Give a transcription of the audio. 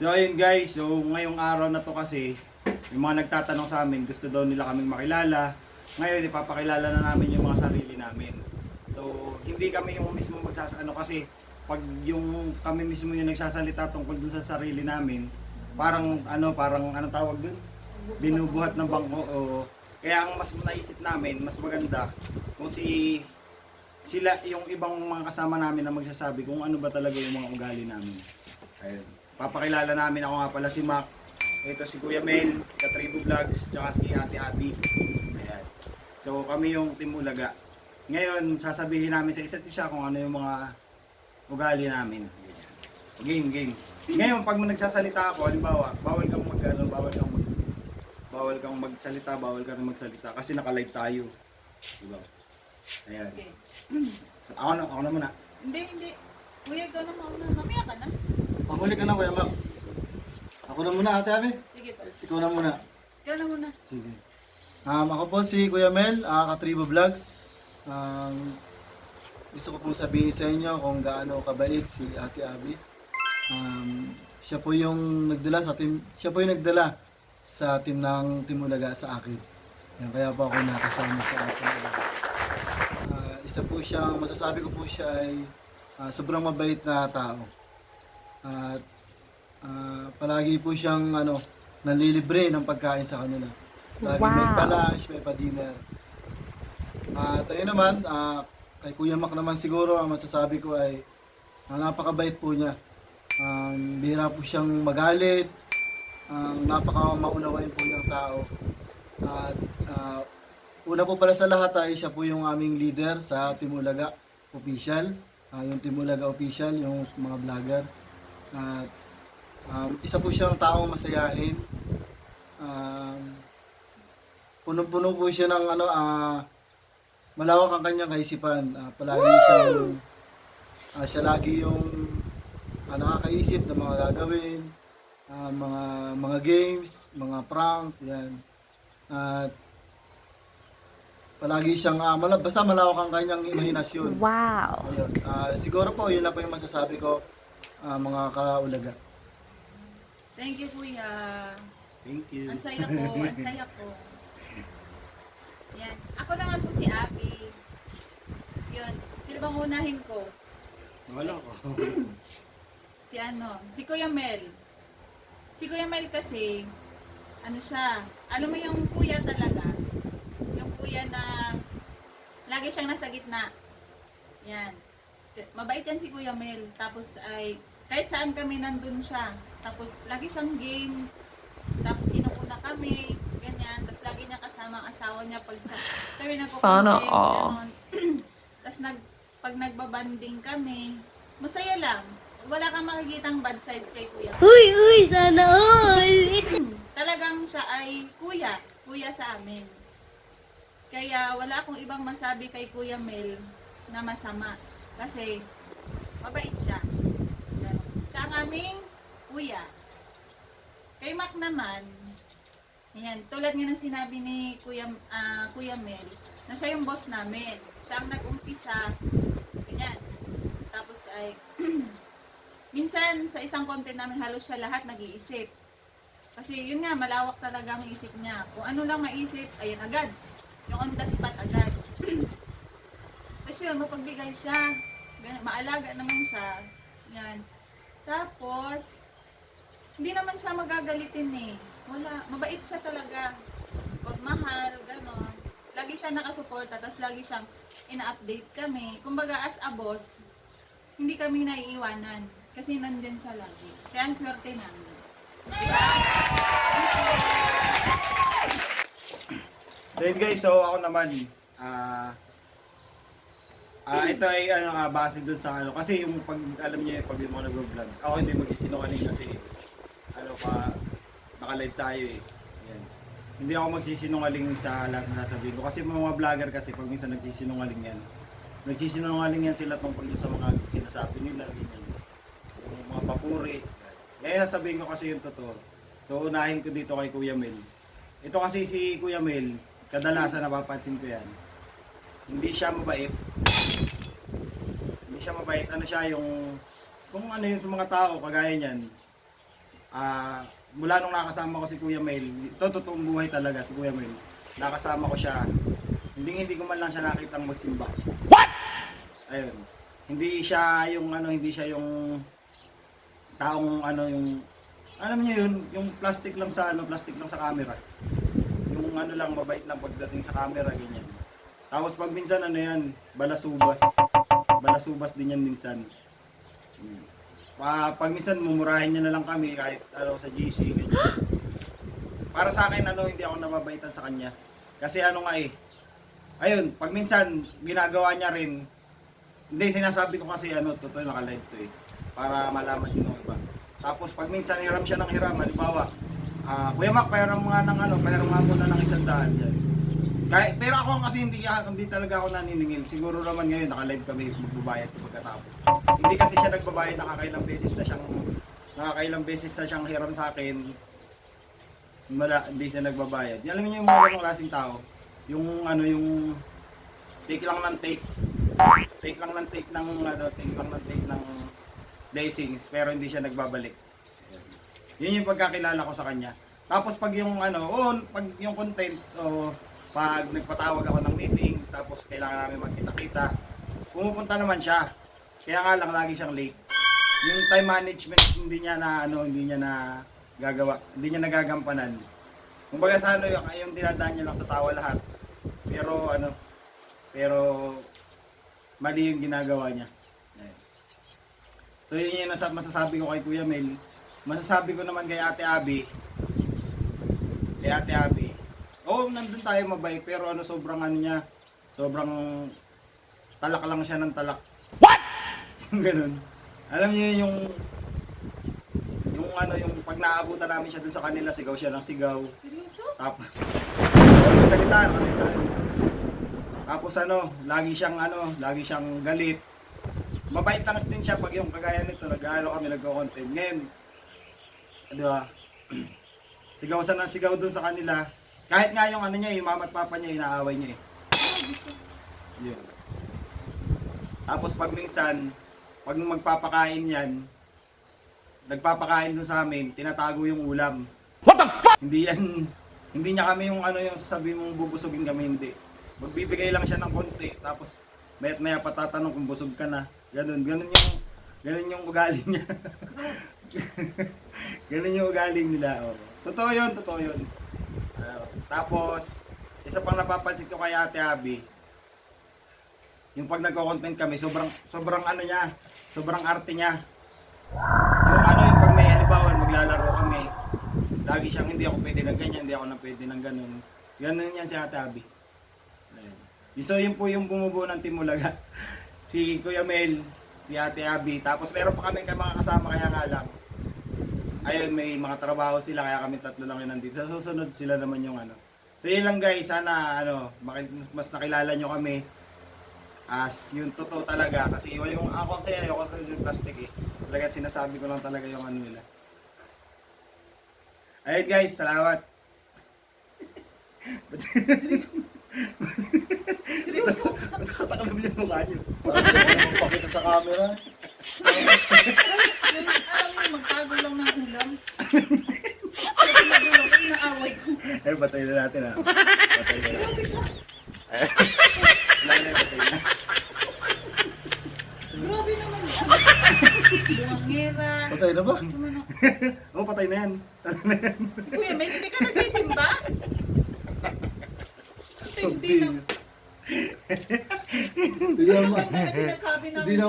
So ayun guys, so ngayong araw na to kasi yung mga nagtatanong sa amin, gusto daw nila kaming makilala. Ngayon ipapakilala na namin yung mga sarili namin. So hindi kami yung mismo ano kasi pag yung kami mismo yung nagsasalita tungkol dun sa sarili namin, parang ano tawag dun? Binubuhat ng bangko o kaya ang mas naisip namin, mas maganda kung sila yung ibang mga kasama namin na magsasabi kung ano ba talaga yung mga ugali namin. Ayun. Papakilala namin, ako nga pala si Mac. Ito si Kuya Mel, si Katribo Vlogs, tsaka si Ate Abby. Ayan. So kami yung Team Ulaga. Ngayon, sasabihin namin sa isa't isa kung ano yung mga ugali namin. Game. Ngayon, pag nagsasalita ako, halimbawa, bawal kang magsalita, bawal ka rin magsalita kasi naka-live tayo. Diba? Ayan. Okay. So, ako na muna. Hindi. Kuya, ikaw na mauna. Mamaya ka na. Pahuli ka na, Kuya Mac. Ako na muna, Ate Abby. Sige pa. Ikaw na muna. Ikaw na muna. Sige. Ako po si Kuya Mel, Katribo Vlogs. Gusto ko pong sabihin sa inyo kung gaano kabait si Ate Abby. Siya po yung nagdala sa team ng Team Ulaga sa akin. Yan, kaya po ako nakasama sa ating Ulaga. Isa po siyang, masasabi ko po siya ay sobrang mabait na tao. At palagi po siyang nanlilibre ng pagkain sa kanila. Lagi may pa-lunch, may pa-dinner. At ayun naman, kay Kuya Mac naman siguro ang masasabi ko ay napakabait po niya. Bihira po siyang magalit, napaka-maunawain po niyang tao. At una po pala sa lahat ay siya po yung aming leader sa Team Ulaga Official. Yung Team Ulaga Official, yung mga vlogger. At isa po siyang taong masayahin. Punong-puno po siya ng malawak ang kanyang kaisipan. Palagi siyang siya lagi yung nakakaisip ng mga gagawin, mga games, mga prank, yan. At palagi siyang basta malawak ang kanyang imahinasyon. Wow. Ayun. Siguro po yun lang po yung masasabi ko, mga kaulaga. Thank you, Kuya. Thank you. Ang saya ko. Yan. Ako naman po si Abby. Yun. Sino bang unahin ko? Wala ko. Si Kuya Mel. Si Kuya Mel kasi, siya, alam mo yung kuya talaga, yung kuya na lagi siyang nasa gitna. Yan. Mabait yan si Kuya Mel. Tapos ay, kahit saan kami nandun siya. Tapos lagi siyang game. Tapos inuuna kami, ganyan. Tapos lagi niya kasama ang asawa niya pag kami Sana all. Tapos pag nagbabanding kami, masaya lang. Wala kang makikitang bad sides kay Kuya. Uy, sana all. Talagang siya ay kuya sa amin. Kaya wala akong ibang masabi kay Kuya Mel na masama. Kasi mabait siya. Siya ang aming kuya. Kay Mac naman, yan, tulad nga ng sinabi ni Kuya Mel, na siya yung boss namin. Siya ang nag-umpisa. Ganyan. Tapos ay minsan sa isang content namin halos siya lahat nag-iisip. Kasi yun nga, malawak talaga ang isip niya. Kung ano lang maisip, ayun agad. Yung on the spot agad. Tapos yun, mapagbigay siya. Maalaga naman siya. Yan. Tapos, hindi naman siya magagalitin eh. Wala, mabait siya talaga. Pagmahal, gano'n. Lagi siya nakasuporta, tapos lagi siyang ina-update kami. Kumbaga as a boss, hindi kami naiiwanan. Kasi nandyan siya lagi. Kaya ang swerte namin. So yun guys, so ako naman, ito ay base dun sa kasi yung pag alam niyo pag yung mga nag-vlog, ako hindi magsisinungaling kasi naka-live tayo eh. Yan. Hindi ako magsisinungaling sa lahat na sasabihin ko kasi mga vlogger kasi pag minsan nagsisinungaling yan sila tungkol sa mga sinasabi nila, ganyan. Yung mga papuri. Kaya sasabihin ko kasi yung totoo. So unahin ko dito kay Kuya Mel. Ito kasi si Kuya Mel, kadalasan napapansin ko yan. Hindi siya mabait. Ano siya yung kung ano yun sa mga tao, kagaya niyan, mula nung nakasama ko si Kuya Mel, ito totoong buhay talaga si Kuya Mel, nakasama ko siya, hindi ko man lang siya nakitang magsimba. What? Ayun. Hindi siya yung taong yung alam niyo yun, yung plastic lang sa camera. Yung lang mabait lang pagdating sa camera ganyan. Tapos pag minsan balasubas. Balasubas din yan minsan. Pag minsan mumurahin niya na lang kami kahit sa GC ganyan. Para sa akin hindi ako nababaitan sa kanya. Kasi ayun, pag minsan ginagawa niya rin, hindi sinasabi ko kasi totoo naka-live to para malaman din ng iba. Tapos pag minsan hiram siya ng hiram, halimbawa, Kuya Mac, pahiram nga muna ng 100 yan. Pero ako kasi hindi talaga ako naniningil. Siguro naman ngayon naka-live kami magbabayad pagkatapos. Hindi kasi siya nagbabayad, nakakailang beses na siyang hiram sa akin. Hindi siya nagbabayad. Alam niyo yung mga ganong klaseng tao, yung take lang ng blessings pero hindi siya nagbabalik. Yun yung pagkakilala ko sa kanya. Tapos pag yung pag yung content pag nagpatawag ako ng meeting tapos kailangan namin magkita-kita, pumupunta naman siya. Kaya nga lang lagi siyang late. Yung time management hindi niya nagagampanan. Kumbaga sa yung dinadaan niya lang sa tawa lahat. Pero mali yung ginagawa niya. Ayan. So yun yung masasabi ko kay Kuya Mel. Masasabi ko naman kay Ate Abby. Nandun tayo mabait pero sobrang sobrang talak lang siya ng talak. What? Ganun. Alam niyo yung pag naabutan namin siya dun sa kanila, sigaw siya ng sigaw. Seryoso? Tapos salita. Tapos lagi siyang galit. Mabait lang din siya pag yung kagaya nito, kami nagko-content. Ngayon, di ba? Sigaw siya ng sigaw dun sa kanila. Kahit nga yung yung mama at papa niya, inaaway niya Yun. Tapos pag minsan, pag magpapakain yan, nagpapakain dun sa amin, tinatago yung ulam. What the fuck? Hindi niya kami yung yung sasabihin mong bubusugin kami, hindi. Magbibigay lang siya ng konti, tapos maya't maya patatanong kung busog ka na. Ganun yung ugali niya. Ganun yung ugali nila. Totoo yun. Tapos, isa pang napapansin ko kay Ate Abby, yung pag nagko-content kami, sobrang sobrang arte niya. Yung pag may halimbawa, maglalaro kami, lagi siyang hindi ako pwede ng ganyan, hindi ako na pwede ng ganun. Ganun yan si Ate Abby. So yun po yung bumubuo ng Team Ulaga. Si Kuya Mel, si Ate Abby, tapos meron pa kami mga kasama kaya nga lang. Ayun, may mga trabaho sila kaya kami tatlo lang yun nandito. Sa susunod sila naman yung So yun lang guys, sana mas nakilala nyo kami as yung totoo talaga. Kasi yung ako sa yung plastic Talaga sinasabi ko lang talaga yung nila. Ayun guys, salamat. Seryoso ka? Nakatakal yung mukha nyo. Pakita sa camera. Magtago lang ng ulam. Naaway ko. Patay na natin Patay na natin. Patay na. Grabe naman yan. Buwangera. Patay na ba? Patay na yan. Kuya, may hindi ka nagsisimba? Hindi na. Hindi naman. Ano sinasabi namin Hindi naman.